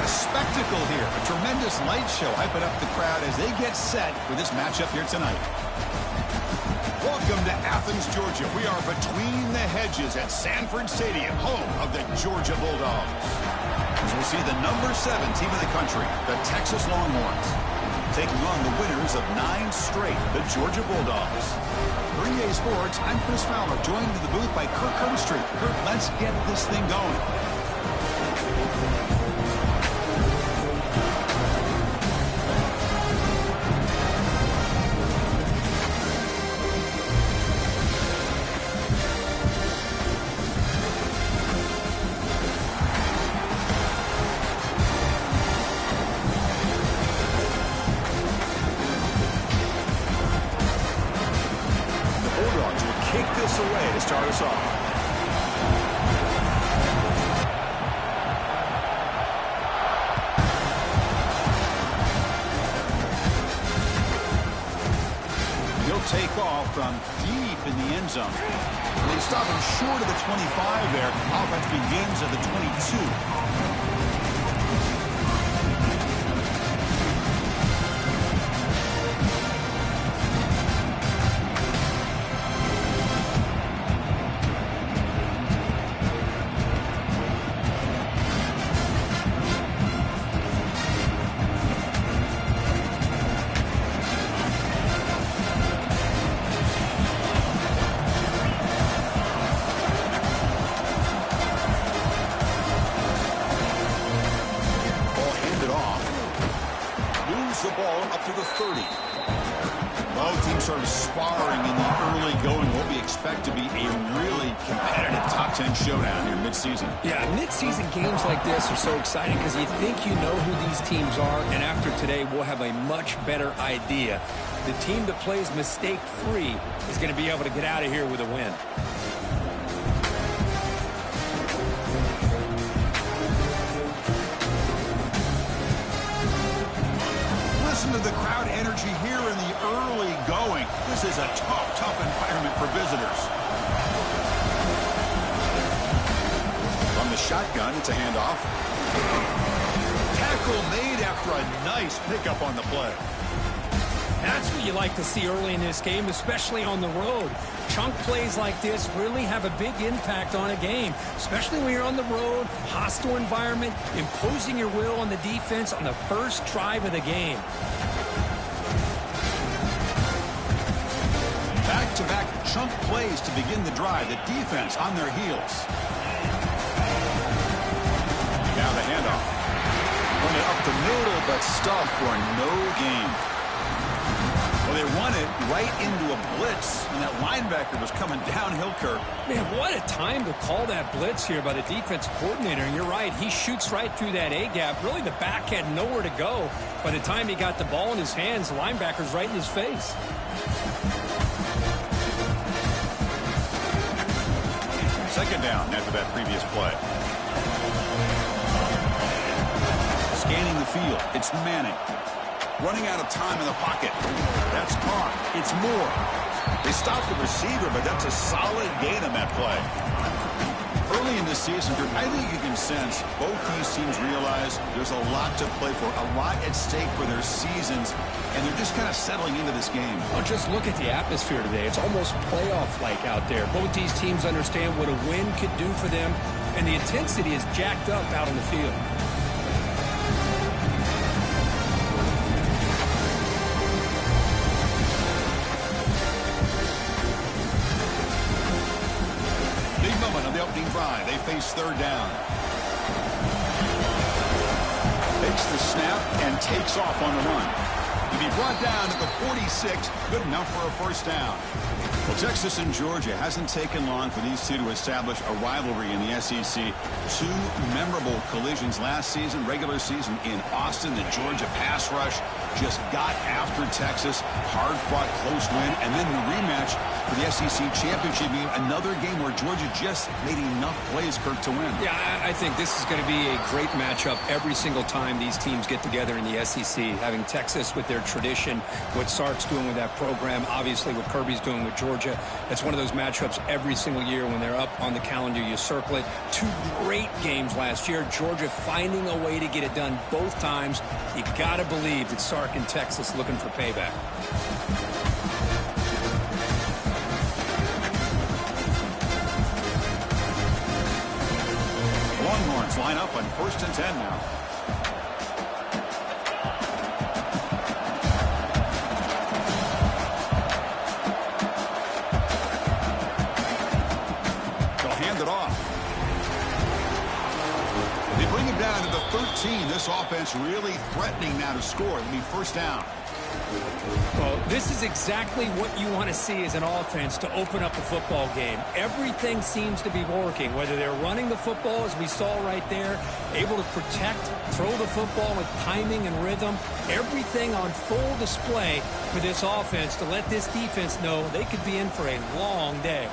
spectacle here. A tremendous light show hyping up the crowd as they get set for this matchup here tonight. Welcome to Athens, Georgia. We are between the hedges at Sanford Stadium, home of the Georgia Bulldogs. As we'll see the number 7 team in the country, the Texas Longhorns, taking on the winners of 9 straight, the Georgia Bulldogs. For EA Sports, I'm Chris Fowler, joined in the booth by Kirk Herbstreit. Kirk, let's get this thing going. Away to start us off. He'll take off from deep in the end zone. They stop him short of the 25 there. Offense begins at the 22. The ball up to the 30. Both teams sort of sparring in the early going. What we expect to be a really competitive top 10 showdown here mid-season. Yeah, mid-season games like this are so exciting because you think you know who these teams are, and after today we'll have a much better idea. The team that plays mistake-free is going to be able to get out of here with a win. Listen to the crowd energy here in the early going. This is a tough environment for visitors. From the shotgun, it's a handoff. Tackle made after a nice pickup on the play. That's what you like to see early in this game, especially on the road. Chunk plays like this really have a big impact on a game, especially when you're on the road, hostile environment, imposing your will on the defense on the first drive of the game. Back-to-back chunk plays to begin the drive. The defense on their heels. Now the handoff. Run it up the middle, but stuffed for no gain. Well, they run it right into a blitz, and that linebacker was coming downhill, Kirk. Man, what a time to call that blitz here by the defensive coordinator. And you're right, he shoots right through that A-gap. Really, the back had nowhere to go. By the time he got the ball in his hands, the linebacker's right in his face. Second down after that previous play. Scanning the field, it's Manning. Running out of time in the pocket. That's caught. It's Moore. They stopped the receiver, but that's a solid gain on that play. Early in this season, I think you can sense both these teams realize there's a lot to play for, a lot at stake for their seasons, and they're just kind of settling into this game. Oh, just look at the atmosphere today. It's almost playoff-like out there. Both these teams understand what a win could do for them, and the intensity is jacked up out on the field. Drive. They face third down. Takes the snap and takes off on the run. To be brought down at the 46, good enough for a first down. Well, Texas and Georgia hasn't taken long for these two to establish a rivalry in the SEC. 2 memorable collisions last season, regular season in Austin. The Georgia pass rush just got after Texas. Hard-fought, close win. And then the rematch for the SEC championship game. Another game where Georgia just made enough plays, Kirk, to win. Yeah, I think this is going to be a great matchup every single time these teams get together in the SEC. Having Texas with their tradition, what Sark's doing with that program, obviously what Kirby's doing with Georgia. Georgia. It's one of those matchups every single year when they're up on the calendar. You circle it. 2 great games last year. Georgia finding a way to get it done both times. You got to believe that Sark in Texas looking for payback. Longhorns line up on 1st and 10 now. Down to the 13. This offense really threatening now to score. It'll be 1st down. Well, this is exactly what you want to see as an offense to open up a football game. Everything seems to be working, whether they're running the football, as we saw right there, able to protect, throw the football with timing and rhythm. Everything on full display for this offense to let this defense know they could be in for a long day.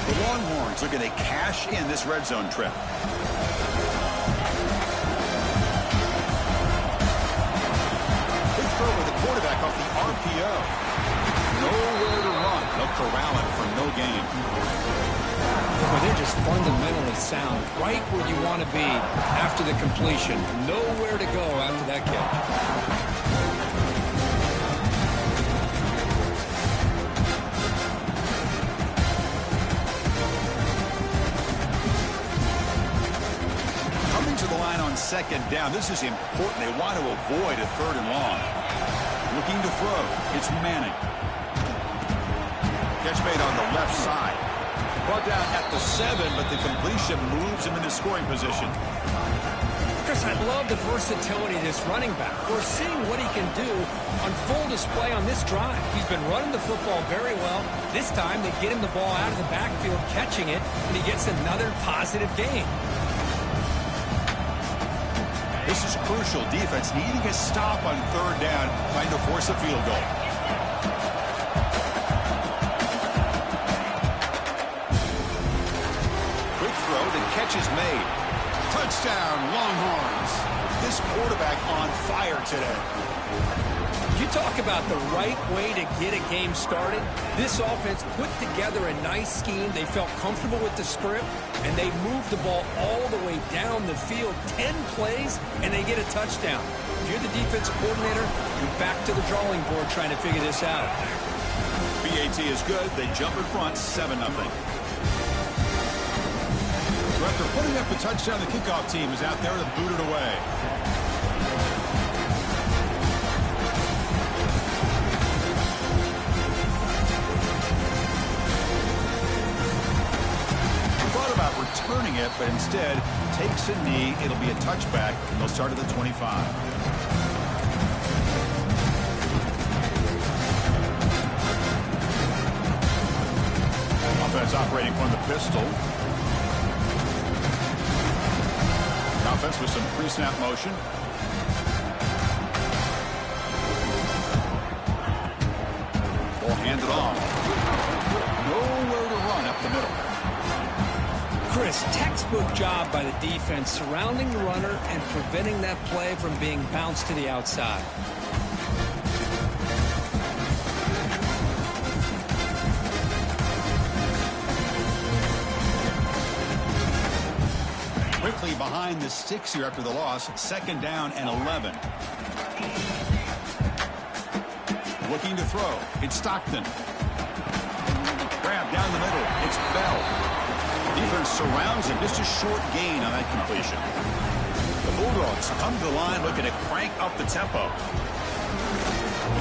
The Longhorns are going to cash in this red zone trip. Quarterback off the RPO. Nowhere to run. They'll corral him for no gain. Well, they're just fundamentally sound. Right where you want to be after the completion. Nowhere to go after that catch. Coming to the line on 2nd down. This is important. They want to avoid a 3rd and long. Looking to throw. It's Manning. Catch made on the left side. Brought down at the 7, but the completion moves him into scoring position. Chris, I love the versatility of this running back. We're seeing what he can do on full display on this drive. He's been running the football very well. This time they get him the ball out of the backfield, catching it, and he gets another positive gain. This is crucial. Defense needing a stop on 3rd down, trying to force a field goal. Quick throw, the catch is made. Touchdown, Longhorns. This quarterback on fire today. You talk about the right way to get a game started. This offense put together a nice scheme. They felt comfortable with the script, and they moved the ball all the way down the field. 10 plays, and they get a touchdown. If you're the defensive coordinator, you're back to the drawing board trying to figure this out. BAT is good. They jump in front, 7-0. So after putting up a touchdown, the kickoff team is out there to boot it away. Returning it, but instead takes a knee. It'll be a touchback. They'll start at the 25. Offense operating from the pistol. Offense with some pre-snap motion. Ball handed off. Nowhere to run up the middle. Chris, textbook job by the defense surrounding the runner and preventing that play from being bounced to the outside. Quickly behind the sticks here after the loss. 2nd down and 11. Looking to throw. It's Stockton. Grab down the middle. It's Bell. Defense surrounds him. Just a short gain on that completion. The Bulldogs come to the line looking to crank up the tempo.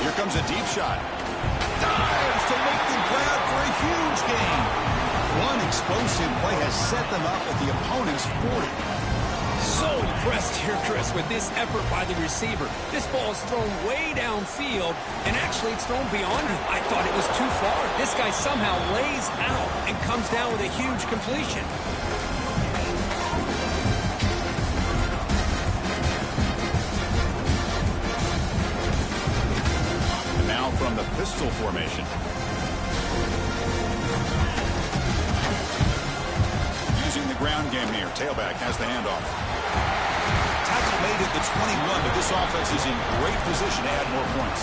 Here comes a deep shot. Dives to make the grab for a huge gain. One explosive play has set them up at the opponent's 40. So impressed here, Chris, with this effort by the receiver. This ball is thrown way downfield, and actually it's thrown beyond him. I thought it was too far. This guy somehow lays out and comes down with a huge completion. And now from the pistol formation. Using the ground game here. Tailback has the handoff. Tackle made at the 21, but this offense is in great position to add more points.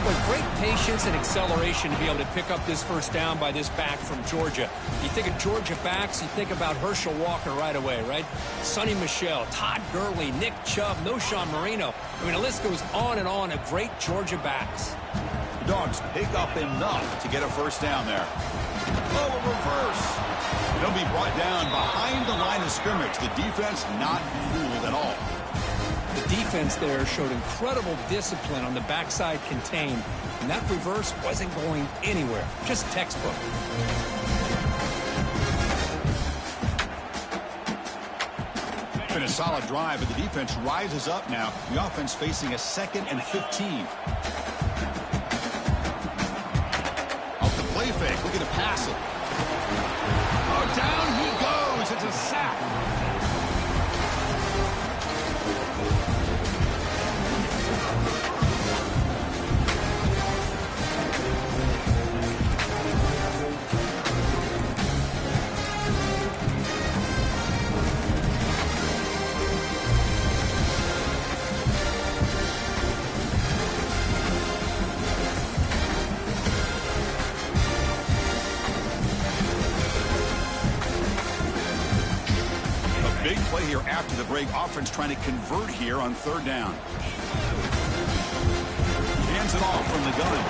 Well, great patience and acceleration to be able to pick up this first down by this back from Georgia. You think of Georgia backs, you think about Herschel Walker right away, right? Sonny Michel, Todd Gurley, Nick Chubb, Noshawn Marino. I mean, the list goes on and on of great Georgia backs. The Dogs pick up enough to get a first down there. Oh, a reverse. They'll be brought down behind the line of scrimmage. The defense not fooled at all. The defense there showed incredible discipline on the backside contained, and that reverse wasn't going anywhere. Just textbook. Been a solid drive, but the defense rises up now. The offense facing a 2nd and 15. Off the play fake, looking to pass it. Oh, down he goes. It's a sack. Big play here after the break. Offense trying to convert here on 3rd down. Hands it off from the gun.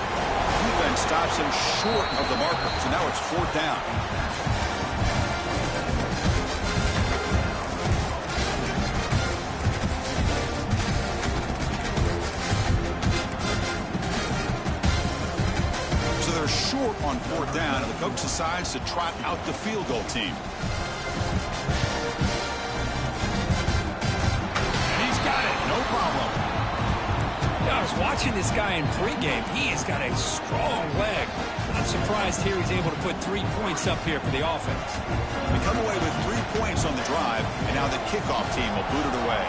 Defense stops him short of the marker. So now it's 4th down. So they're short on 4th down, and the coach decides to trot out the field goal team. No problem. Yeah, I was watching this guy in pregame. He has got a strong leg. I'm surprised here he's able to put 3 points up here for the offense. We come away with 3 points on the drive, and now the kickoff team will boot it away.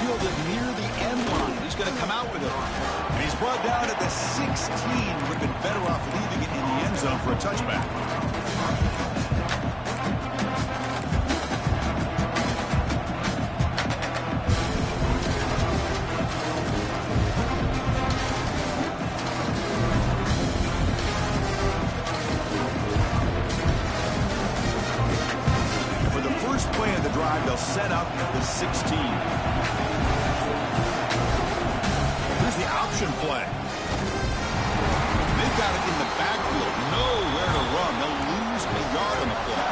Fielded near the end line. He's going to come out with it. And he's brought down at the 16. Would have been better off leaving it in the end zone for a touchback. They'll set up the 16. Here's the option play. They've got it in the backfield. Nowhere to run. They'll lose a yard on the play.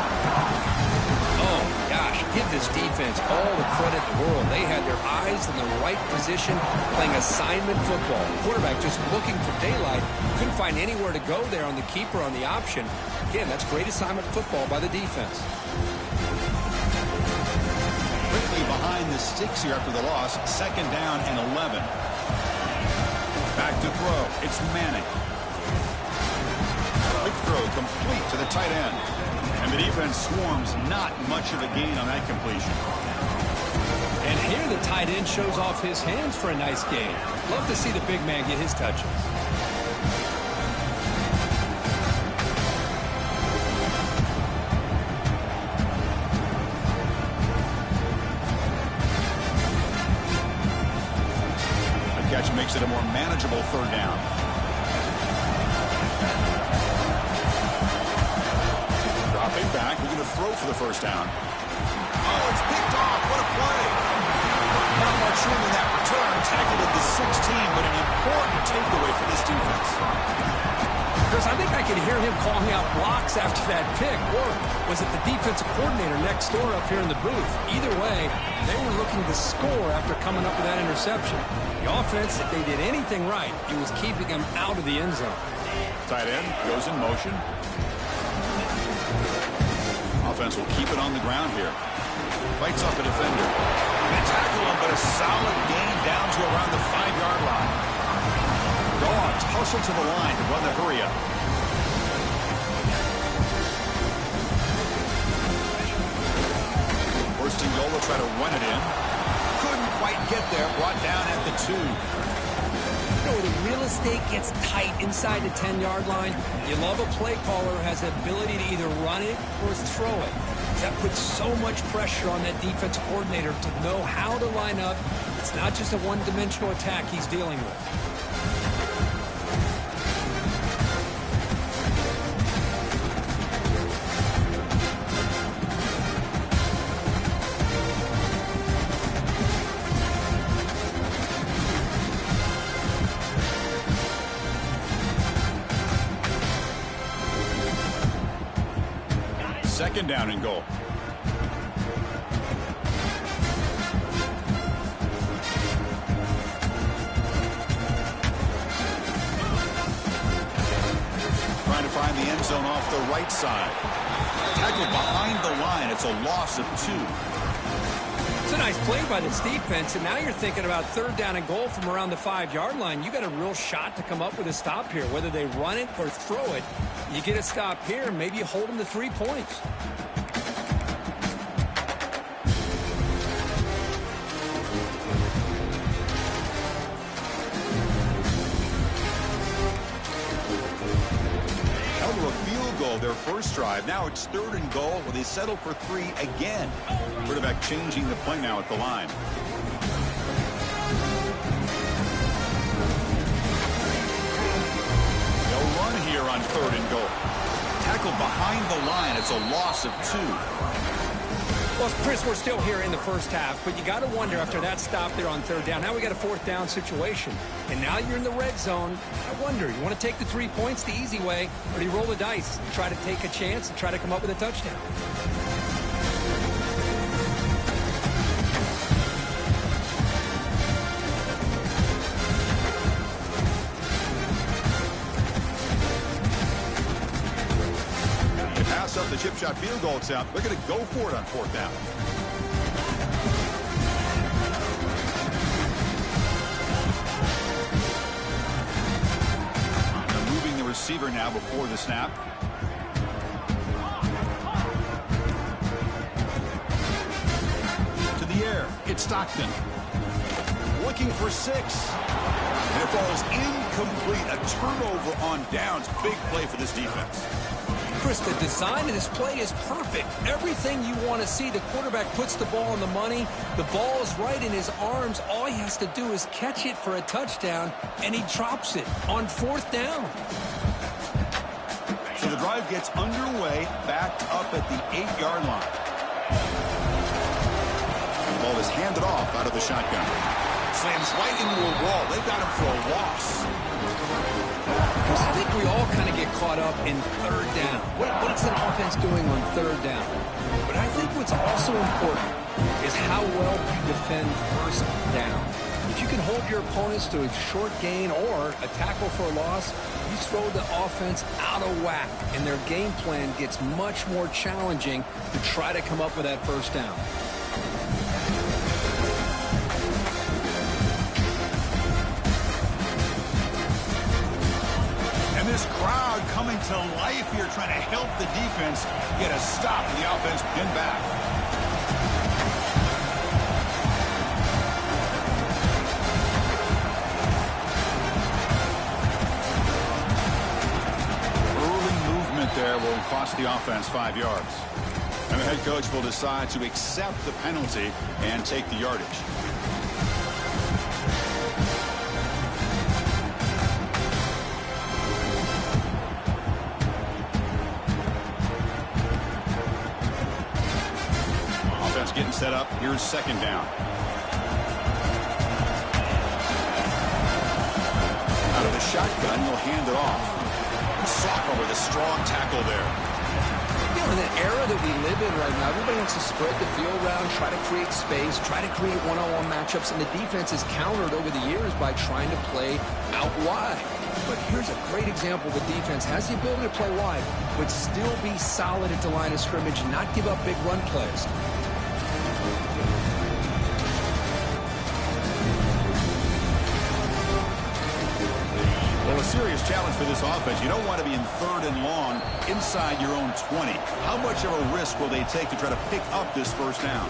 Oh, gosh, give this defense all the credit in the world. They had their eyes in the right position, playing assignment football. The quarterback just looking for daylight. Couldn't find anywhere to go there on the keeper on the option. Again, that's great assignment football by the defense. Quickly behind the sticks here after the loss. 2nd down and 11. Back to throw. It's Manning. Quick throw complete to the tight end. And the defense swarms. Not much of a gain on that completion. And here the tight end shows off his hands for a nice gain. Love to see the big man get his touches. Catch makes it a more manageable 3rd down. Dropping back, we're going to throw for the first down. Oh, it's picked off. What a play. Not much room in that return. Tackled at the 16, but an important takeaway for this defense. Chris, I think I could hear him calling out blocks after that pick. Or was it the defensive coordinator next door up here in the booth? Either way, they were looking to score after coming up with that interception. The offense, if they did anything right, it was keeping them out of the end zone. Tight end goes in motion. Offense will keep it on the ground here. Fights off a defender. They tackle him, but a solid gain down to around the 5-yard line. Dogs hustle to the line to run the hurry up. Yola try to run it in. Couldn't quite get there. Brought down at the 2. You know, the real estate gets tight inside the 10-yard line. You love a play caller who has the ability to either run it or throw it. That puts so much pressure on that defense coordinator to know how to line up. It's not just a one-dimensional attack he's dealing with. Second down and goal. Trying to find the end zone off the right side. Tackled behind the line. It's a loss of 2. It's a nice play by this defense, and now you're thinking about third down and goal from around the 5-yard line. You got a real shot to come up with a stop here. Whether they run it or throw it, you get a stop here, maybe you hold them to 3 points. Their first drive. Now it's third and goal where they settle for 3 again. Quarterback changing the play now at the line. They'll run here on third and goal. Tackled behind the line. It's a loss of 2. Well, Chris, we're still here in the first half, but you got to wonder after that stop there on third down. Now we got a fourth down situation, and now you're in the red zone. I wonder, you want to take the 3 points the easy way, or do you roll the dice and try to take a chance and try to come up with a touchdown? Up the chip shot field goal attempt. They're going to go for it on fourth down. They're moving the receiver now before the snap. To the air. It's Stockton. Looking for 6. And it falls incomplete. A turnover on downs. Big play for this defense. Chris, the design of this play is perfect. Everything you want to see. The quarterback puts the ball on the money. The ball is right in his arms. All he has to do is catch it for a touchdown, and he drops it on fourth down. So the drive gets underway, backed up at the 8-yard line. The ball is handed off out of the shotgun. Slams right into a wall. They've got him for a loss. Because I think we all kind of get caught up in third down. What's an offense doing on third down? But I think what's also important is how well you defend first down. If you can hold your opponents to a short gain or a tackle for a loss, you throw the offense out of whack, and their game plan gets much more challenging to try to come up with that first down. This crowd coming to life here, trying to help the defense get a stop and the offense pinned back. Early movement there will cost the offense 5 yards. And the head coach will decide to accept the penalty and take the yardage. Getting set up. Here's second down. Out of the shotgun, he'll hand it off. Soccer with a strong tackle there. You know, in the era that we live in right now, everybody wants to spread the field around, try to create space, try to create one-on-one matchups, and the defense is countered over the years by trying to play out wide. But here's a great example. The defense has the ability to play wide, but still be solid at the line of scrimmage and not give up big run plays. Well, a serious challenge for this offense. You don't want to be in third and long inside your own 20. How much of a risk will they take to try to pick up this first down?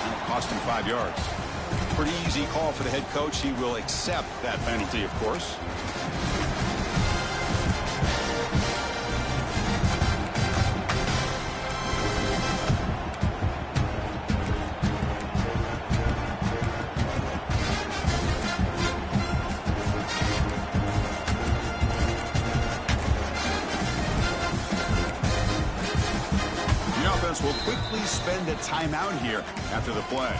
And it cost him 5 yards. Pretty easy call for the head coach. He will accept that penalty, of course. Will quickly spend a timeout here after the play.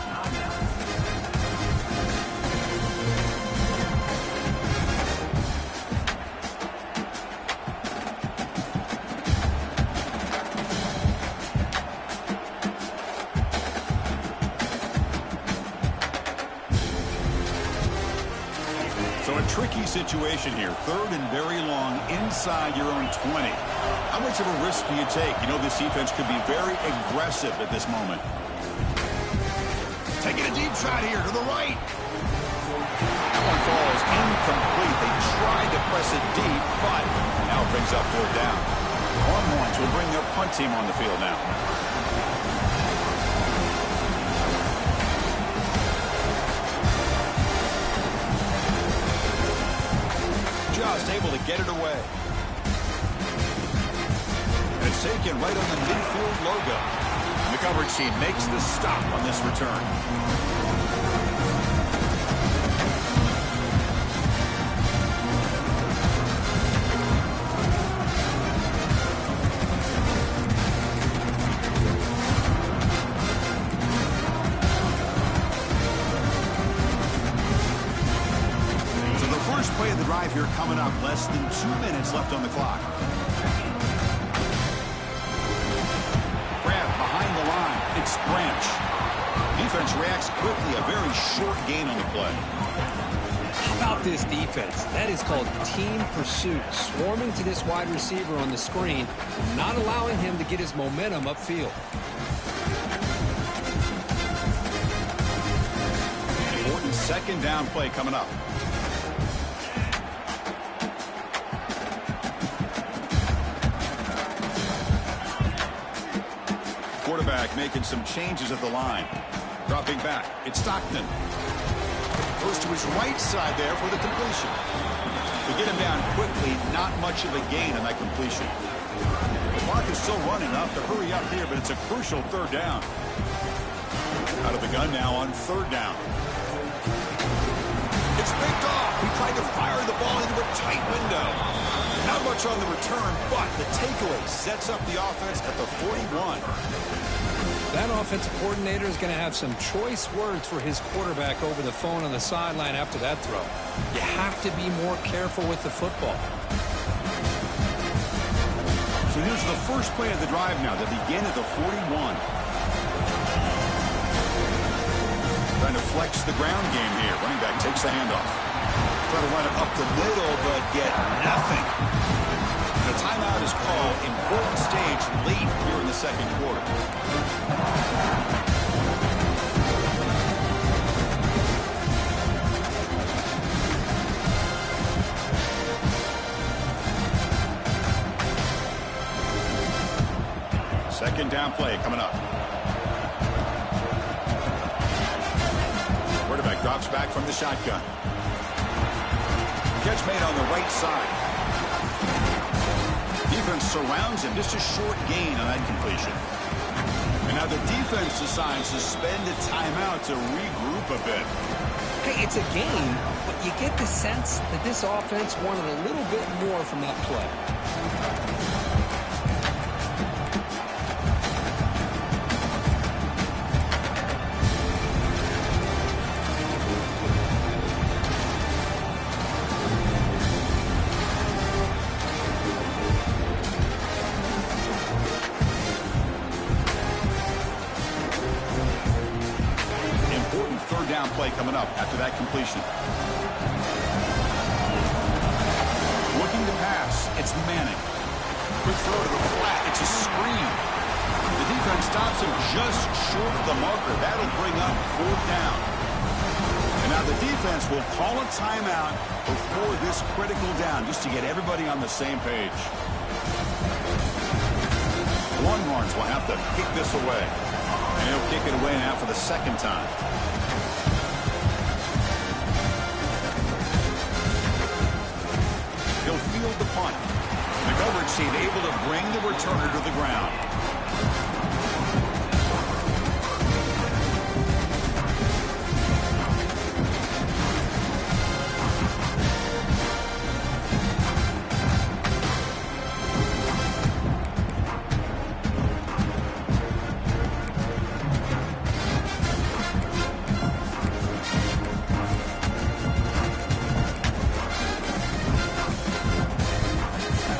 So a tricky situation here. 3rd and very long inside your own 20. How much of a risk do you take? You know, this defense could be very aggressive at this moment. Taking a deep shot here to the right. That one falls incomplete. They tried to press it deep, but now it brings up 4th down. Longhorns will bring their punt team on the field now. Just able to get it away. It's taken right on the midfield logo. The coverage team makes the stop on this return. So the first play of the drive here coming up. Less than 2 minutes left on the clock. It's Branch. Defense reacts quickly. A very short gain on the play. How about this defense? That is called team pursuit. Swarming to this wide receiver on the screen, not allowing him to get his momentum upfield. Important 2nd down play coming up. Quarterback making some changes at the line. Dropping back. It's Stockton. Goes to his right side there for the completion. We get him down quickly. Not much of a gain on that completion. The clock is still running up to hurry up here, but it's a crucial 3rd down. Out of the gun now on 3rd down. It's picked off. He tried to fire the ball into a tight window. Not much on the return, but the takeaway sets up the offense at the 41. That offensive coordinator is going to have some choice words for his quarterback over the phone on the sideline after that throw. You have to be more careful with the football. So here's the first play of the drive now. They begin at the 41. Trying to flex the ground game here. Running back takes the handoff. Try to run it up the middle, but get nothing. The timeout is called. Important stage late here in the 2nd quarter. Second down play coming up. Quarterback drops back from the shotgun. Catch made on the right side. Defense surrounds him. Just a short gain on that completion. And now the defense decides to spend a timeout to regroup a bit. Hey, it's a game, but you get the sense that this offense wanted a little bit more from that play. Play coming up after that completion. Looking to pass. It's Manning. Quick throw to the flat. It's a screen. The defense stops him just short of the marker. That'll bring up 4th down. And now the defense will call a timeout before this critical down just to get everybody on the same page. Longhorns will have to kick this away. And he'll kick it away now for the second time. He'll field the punt. The coverage team able to bring the returner to the ground.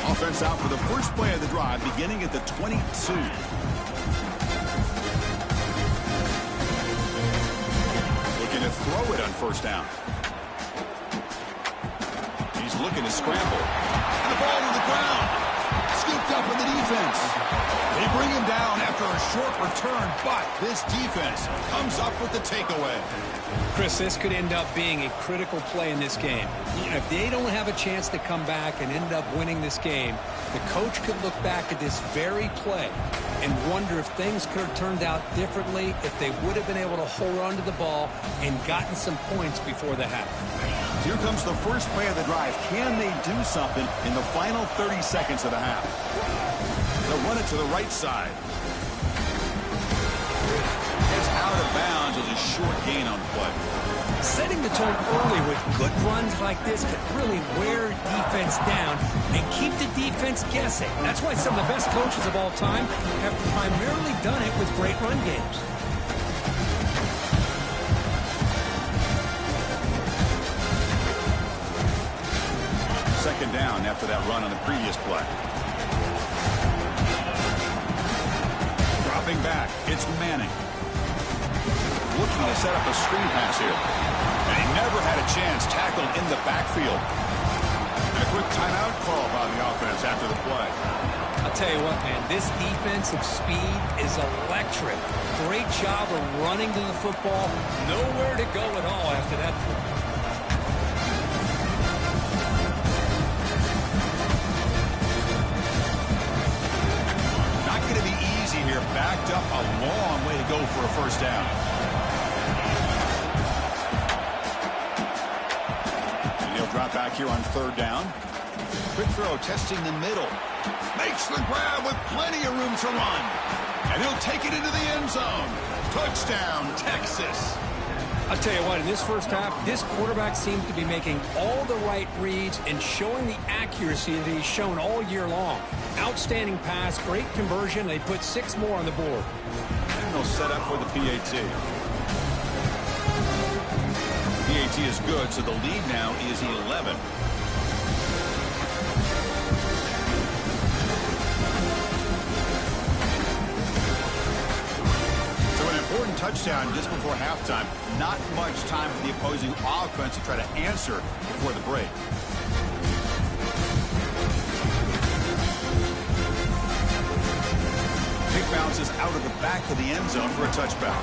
Offense out for the first play of the drive, beginning at the 22. Looking to throw it on first down. He's looking to scramble. And the ball to the ground. Scooped up in the defense. They bring him down after a short return, but this defense comes up with the takeaway. Chris, this could end up being a critical play in this game. If they don't have a chance to come back and end up winning this game, the coach could look back at this very play and wonder if things could have turned out differently if they would have been able to hold on to the ball and gotten some points before the half. Here comes the first play of the drive. Can they do something in the final 30 seconds of the half? They'll run it to the right side. It's out of bounds as a short gain on the play. Setting the tone early with good runs like this can really wear defense down and keep the defense guessing. That's why some of the best coaches of all time have primarily done it with great run games. Second down after that run on the previous play. Dropping back, it's Manning. Looking to set up a screen pass here. And he never had a chance tackled in the backfield. And a quick timeout call by the offense after the play. I'll tell you what, man, this defensive speed is electric. Great job of running to the football. Nowhere to go at all after that. Not going to be easy here. Backed up a long way to go for a first down. Drop back here on third down. Quick throw, testing the middle. Makes the grab with plenty of room to run. And he'll take it into the end zone. Touchdown, Texas. I'll tell you what, in this first half, this quarterback seems to be making all the right reads and showing the accuracy that he's shown all year long. Outstanding pass, great conversion. They put 6 more on the board. And they'll set up for the PAT. PAT is good, so the lead now is 11. So an important touchdown just before halftime. Not much time for the opposing offense to try to answer before the break. Kick bounces out of the back of the end zone for a touchback.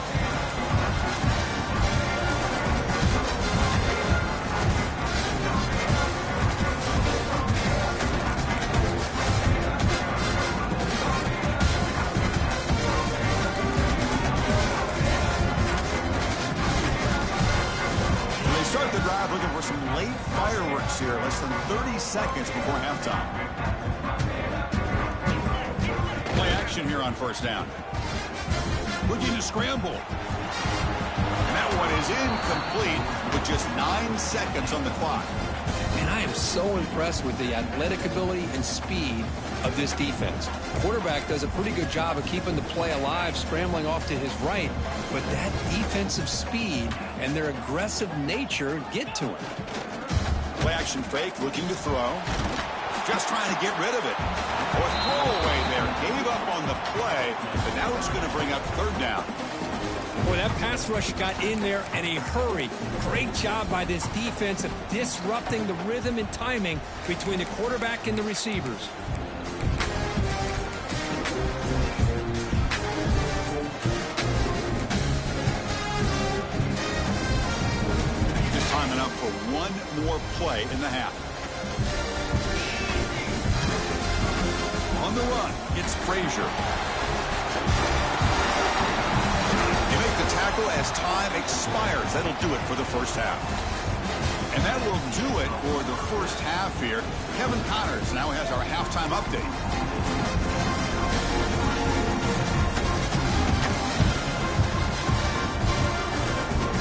Looking for some late fireworks here, less than 30 seconds before halftime. Play action here on first down. Looking to scramble. And that one is incomplete with just 9 seconds on the clock. And I am so impressed with the athletic ability and speed of this defense. Quarterback does a pretty good job of keeping the play alive, scrambling off to his right, but that defensive speed and their aggressive nature get to him. Play action fake, looking to throw. Just trying to get rid of it. Or throwaway there. Gave up on the play, but now it's going to bring up third down. Boy, that pass rush got in there in a hurry. Great job by this defense of disrupting the rhythm and timing between the quarterback and the receivers. Just time enough for one more play in the half. On the run, it's Frazier. tackle as time expires. That'll do it for the first half. And that will do it for the first half here. Kevin Connors now has our halftime update.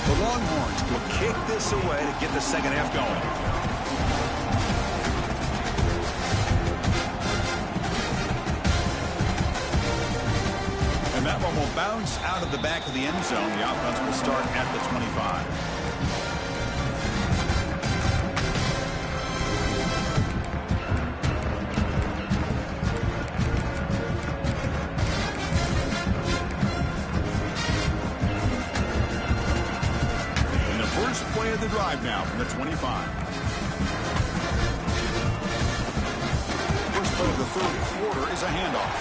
The Longhorns will kick this away to get the second half going. And that one will bounce out of the back of the end zone. The offense will start at the 25. Play of the drive now from the 25. First play of the third quarter is a handoff.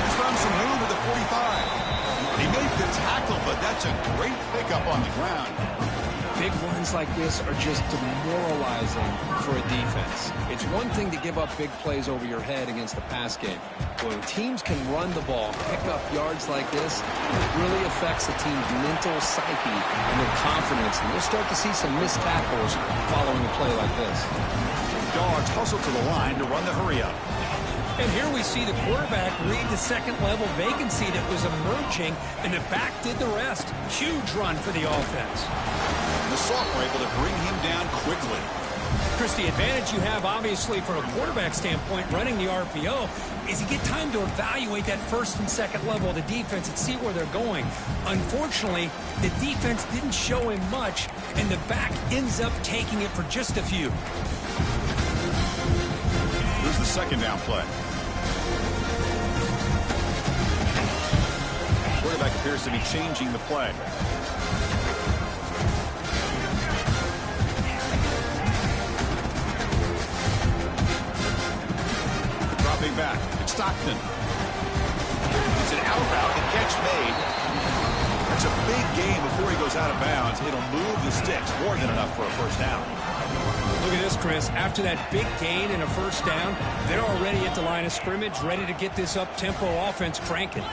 He's found some room at the 45. He made the tackle, but that's a great pickup on the ground. Big runs like this are just demoralizing for a defense. It's one thing to give up big plays over your head against the pass game. When teams can run the ball, pick up yards like this, it really affects the team's mental psyche and their confidence. And you'll start to see some missed tackles following a play like this. Dogs hustle to the line to run the hurry up. And here we see the quarterback read the second-level vacancy that was emerging, and the back did the rest. Huge run for the offense. The Salt were able to bring him down quickly. Chris, the advantage you have, obviously, from a quarterback standpoint, running the RPO, is you get time to evaluate that first and second level of the defense and see where they're going. Unfortunately, the defense didn't show him much, and the back ends up taking it for just a few. Here's the second down play. Quarterback appears to be changing the play. Dropping back. It's Stockton. It's an out route. The catch made. That's a big gain before he goes out of bounds. It'll move the sticks more than enough for a first down. Look at this, Chris. After that big gain and a first down, they're already at the line of scrimmage, ready to get this up-tempo offense cranking.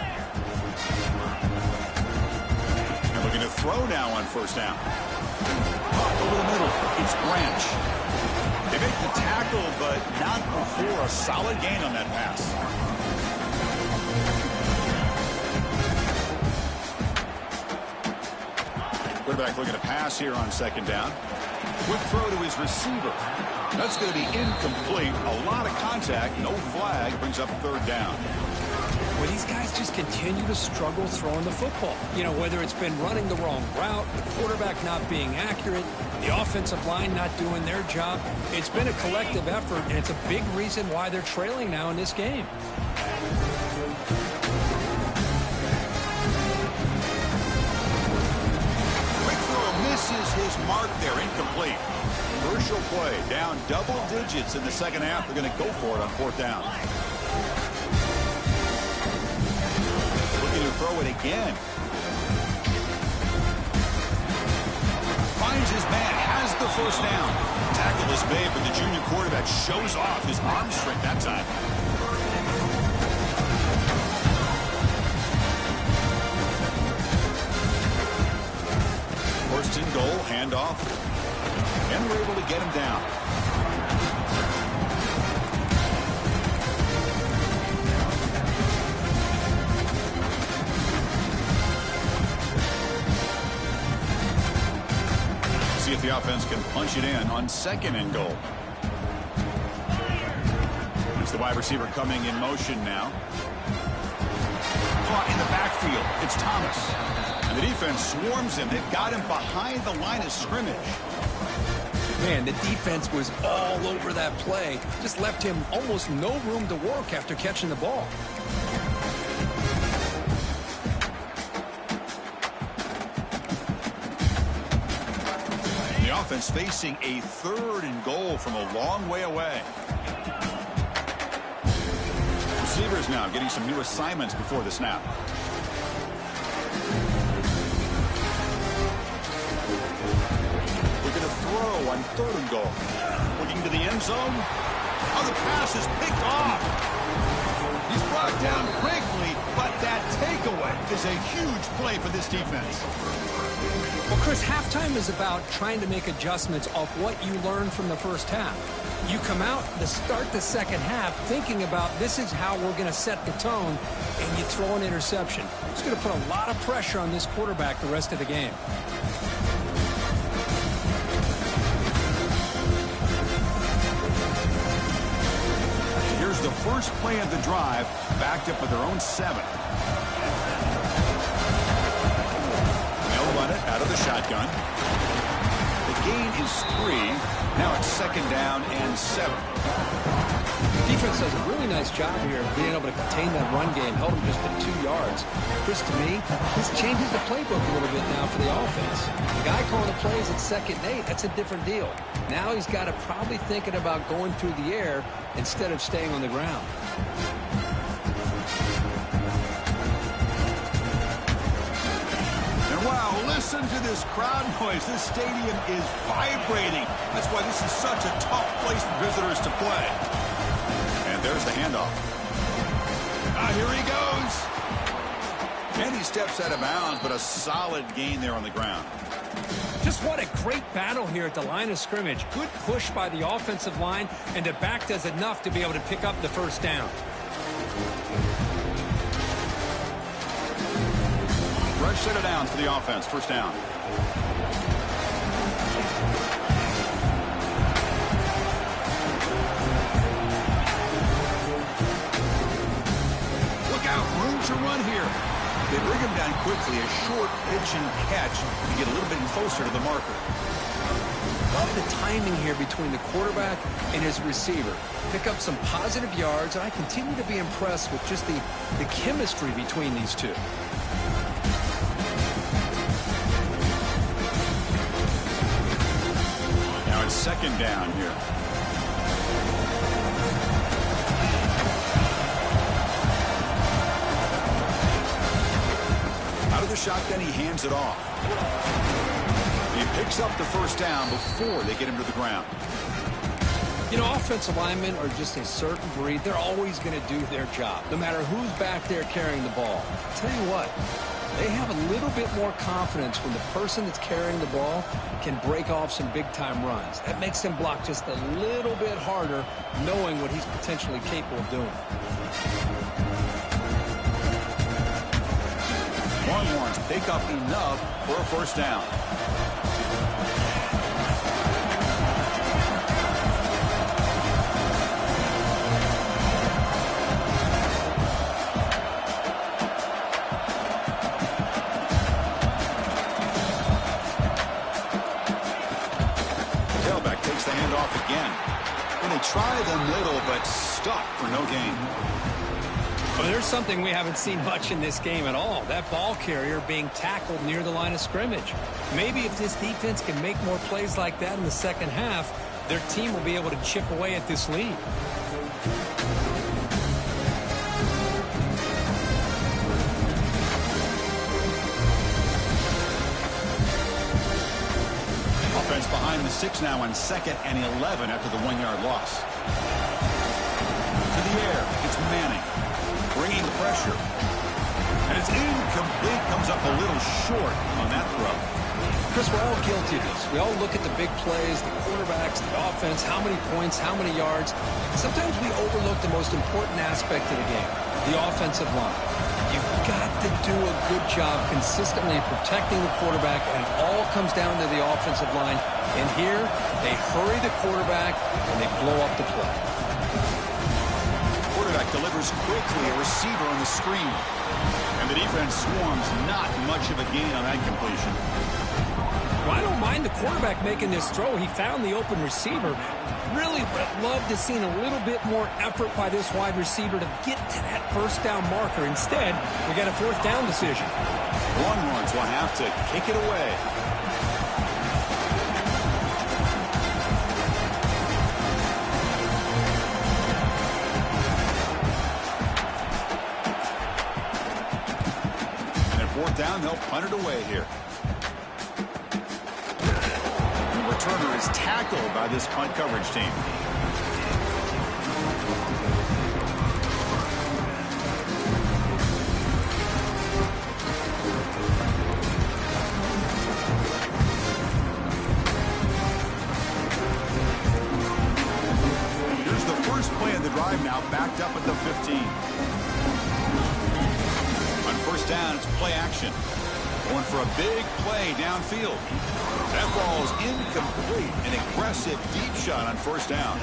And looking to throw now on first down. Over the middle, it's Branch. They make the tackle, but not before a solid gain on that pass. Quarterback looking to pass here on second down. Quick throw to his receiver. That's going to be incomplete. A lot of contact, no flag, brings up third down. Well, these guys just continue to struggle throwing the football. You know, whether it's been running the wrong route, the quarterback not being accurate, the offensive line not doing their job. It's been a collective effort, and it's a big reason why they're trailing now in this game. Quick throw misses his mark there, incomplete. Crucial play, down double digits in the second half. They're going to go for it on fourth down. Looking to throw it again. Finds his man, has the first down. Tackle is made, but the junior quarterback shows off his arm strength that time. First and goal, handoff. And we're able to get him down. See if the offense can punch it in on second and goal. It's the wide receiver coming in motion now. Caught in the backfield. It's Thomas. And the defense swarms him. They've got him behind the line of scrimmage. Man, the defense was all over that play. Just left him almost no room to work after catching the ball. The offense facing a third and goal from a long way away. Receivers now getting some new assignments before the snap. Looking to throw on third and goal. Looking to the end zone. Oh, the pass is picked off. He's brought down quickly, but that takeaway is a huge play for this defense. Well, Chris, halftime is about trying to make adjustments off what you learned from the first half. You come out to start the second half thinking about this is how we're going to set the tone, and you throw an interception. It's going to put a lot of pressure on this quarterback the rest of the game. Here's the first play of the drive, backed up with their own 7. They'll run it out of the shotgun. The gain is 3. Now it's 2nd down and 7. Defense does a really nice job here of being able to contain that run game, held him just at 2 yards. Chris, to me, this changes the playbook a little bit now for the offense. The guy calling the plays at 2nd and 8, that's a different deal. Now he's got to probably thinking about going through the air instead of staying on the ground. Wow, listen to this crowd noise. This stadium is vibrating. That's why this is such a tough place for visitors to play. And there's the handoff. Here he goes. And he steps out of bounds, but a solid gain there on the ground. Just what a great battle here at the line of scrimmage. Good push by the offensive line, and the back does enough to be able to pick up the first down. Fresh set of downs for the offense. First down. Look out. Room to run here. They bring him down quickly. A short pitch and catch to get a little bit closer to the marker. Love the timing here between the quarterback and his receiver. Pick up some positive yards, and I continue to be impressed with just the chemistry between these two. Now it's 2nd down here. Out of the shotgun, he hands it off. He picks up the first down before they get him to the ground. You know, offensive linemen are just a certain breed. They're always going to do their job, no matter who's back there carrying the ball. I'll tell you what, they have a little bit more confidence when the person that's carrying the ball can break off some big-time runs. That makes them block just a little bit harder, knowing what he's potentially capable of doing. Longhorns pick up enough for a first down. Tailback takes the handoff again. And they try the middle, but stuck for no gain. Well, there's something we haven't seen much in this game at all. That ball carrier being tackled near the line of scrimmage. Maybe if this defense can make more plays like that in the second half, their team will be able to chip away at this lead. Offense behind the 6 now on 2nd and 11 after the 1-yard loss. To the air, it's Manning. Bringing pressure. And it's incomplete. Comes up a little short on that throw. Chris, we're all guilty of this. We all look at the big plays, the quarterbacks, the offense, how many points, how many yards. Sometimes we overlook the most important aspect of the game, the offensive line. You've got to do a good job consistently protecting the quarterback, and it all comes down to the offensive line. And here, they hurry the quarterback, and they blow up the play. Quarterback delivers quickly, a receiver on the screen. And the defense swarms, not much of a gain on that completion. Well, I don't mind the quarterback making this throw. He found the open receiver. Really would love to see a little bit more effort by this wide receiver to get to that first down marker. Instead, we got a 4th down decision. Longhorns will have to kick it away. Down, they'll punt it away here. The returner is tackled by this punt coverage team. drive now backed up at the 15. On first down, it's play action. Going for a big play downfield. That ball is incomplete. An aggressive deep shot on first down.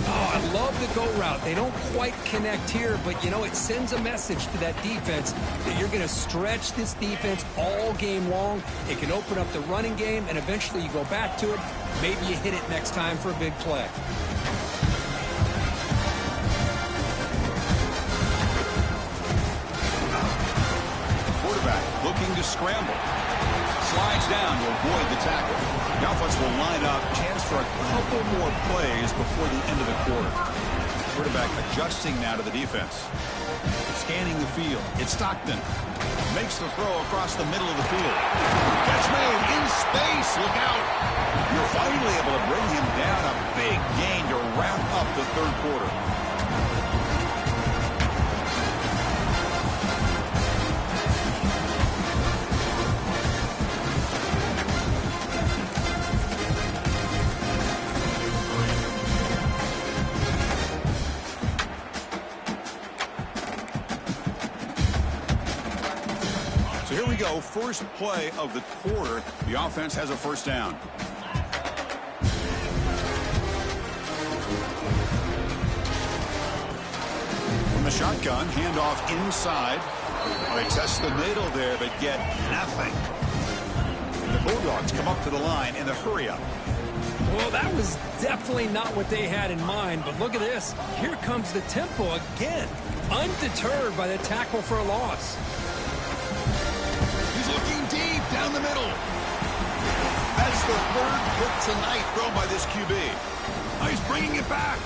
Oh, I love the go route. They don't quite connect here, but, you know, it sends a message to that defense that you're going to stretch this defense all game long. It can open up the running game, and eventually you go back to it. Maybe you hit it next time for a big play. Quarterback looking to scramble. Slides down to avoid the tackle. The offense will line up. Chance for a couple more plays before the end of the quarter. Quarterback adjusting now to the defense. Scanning the field. It's Stockton. Makes the throw across the middle of the field. Catch made in space. Look out. You're finally able to bring him down. A big gain to wrap up the third quarter. Here we go, first play of the quarter. The offense has a first down. From the shotgun, handoff inside. They test the middle there, but get nothing. The Bulldogs come up to the line in the hurry-up. Well, that was definitely not what they had in mind, but look at this. Here comes the tempo again, undeterred by the tackle for a loss. Looking deep down the middle. That's the third pick tonight thrown by this QB. Oh, he's bringing it back.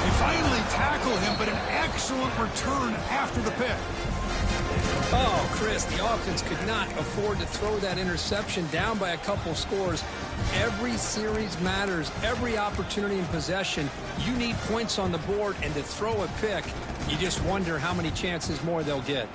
They finally tackle him, but an excellent return after the pick. Oh, Chris, the offense could not afford to throw that interception down by a couple scores. Every series matters. Every opportunity in possession. You need points on the board, and to throw a pick, you just wonder how many chances more they'll get.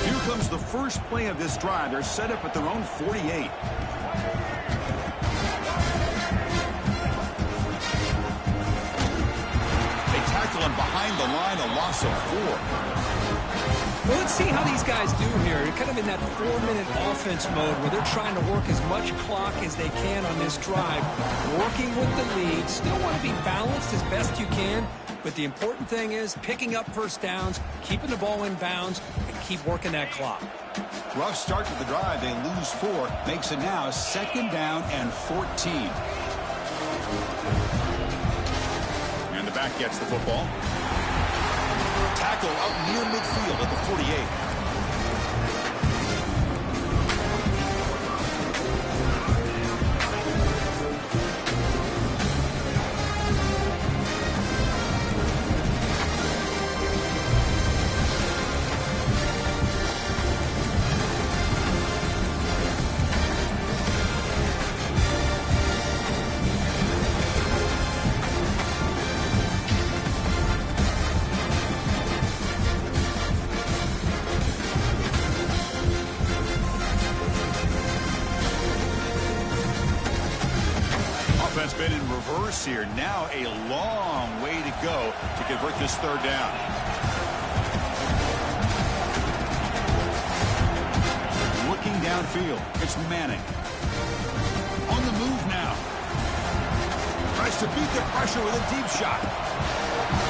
Here comes the first play of this drive. They're set up at their own 48. And behind the line, a loss of 4. Well, let's see how these guys do here. They're kind of in that 4-minute offense mode where they're trying to work as much clock as they can on this drive, working with the lead. Still want to be balanced as best you can, but the important thing is picking up first downs, keeping the ball in bounds, and keep working that clock. Rough start to the drive. They lose 4. Makes it now second down and 14. The back gets the football. Tackle up near midfield at the 48. Been in reverse here. Now a long way to go to convert this third down. Looking downfield. It's Manning. On the move now. Tries to beat the pressure with a deep shot.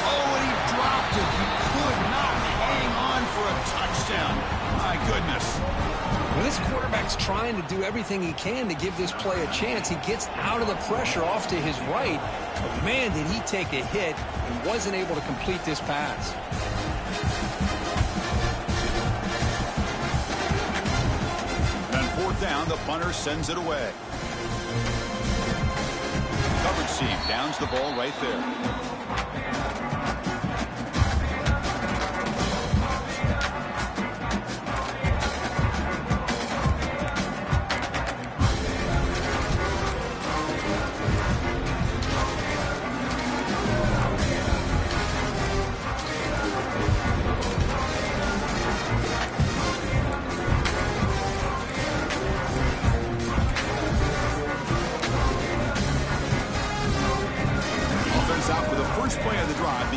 Oh, and he dropped it. He could not hang on for a touchdown. My goodness. Well, this quarterback's trying to do everything he can to give this play a chance. He gets out of the pressure off to his right. But, man, did he take a hit and wasn't able to complete this pass. Then fourth down, the punter sends it away. Coverage team downs the ball right there.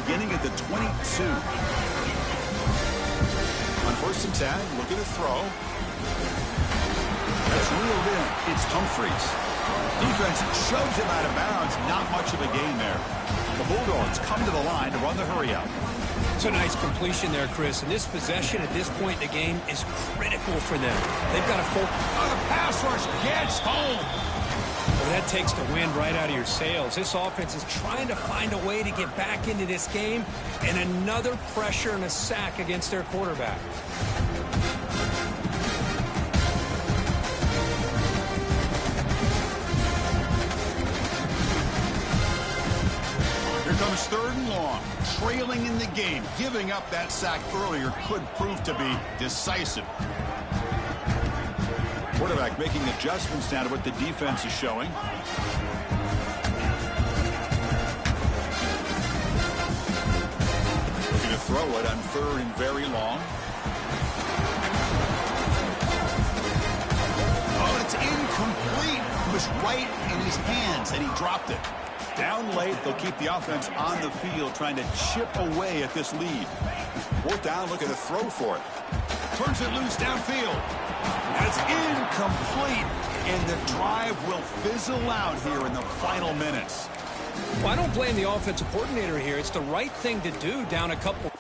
beginning at the 22. On 1st and 10, look at the throw. That's reeled in. It's Humphries. Defense shoves him out of bounds. Not much of a gain there. The Bulldogs come to the line to run the hurry-up. It's a nice completion there, Chris. And this possession at this point in the game is critical for them. They've got to focus. Oh, the pass rush gets home. Well, that takes the wind right out of your sails. This offense is trying to find a way to get back into this game, and another pressure and a sack against their quarterback. Here comes 3rd and long. Trailing in the game. Giving up that sack earlier could prove to be decisive. Quarterback making adjustments now to what the defense is showing. Looking to throw it on 3rd and very long. Oh, it's incomplete. It was right in his hands, and he dropped it. Down late, they'll keep the offense on the field, trying to chip away at this lead. 4th down, look at the throw for it. Turns it loose downfield. That's incomplete, and the drive will fizzle out here in the final minutes. Well, I don't blame the offensive coordinator here. It's the right thing to do down a couple.